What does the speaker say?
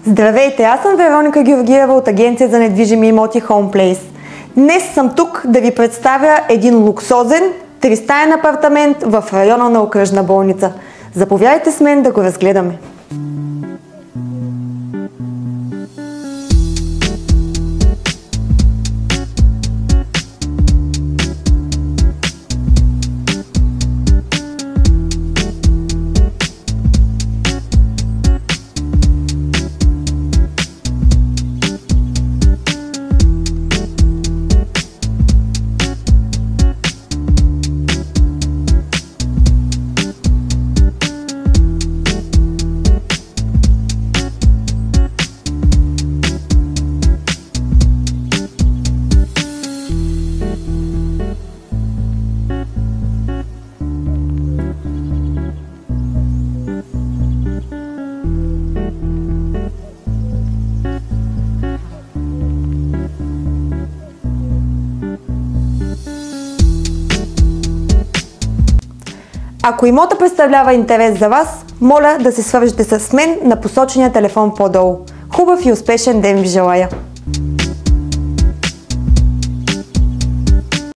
Здравейте, аз съм Вероника Георгиева от агенция за недвижими имоти HomePlace. Днес съм тук да ви представя един луксозен тристаен апартамент в района на Окръжна болница. Заповядайте с мен да го разгледаме. Ако имота представлява интерес за вас, моля да се свържете с мен на посочения телефон по-долу. Хубав и успешен ден ви желая!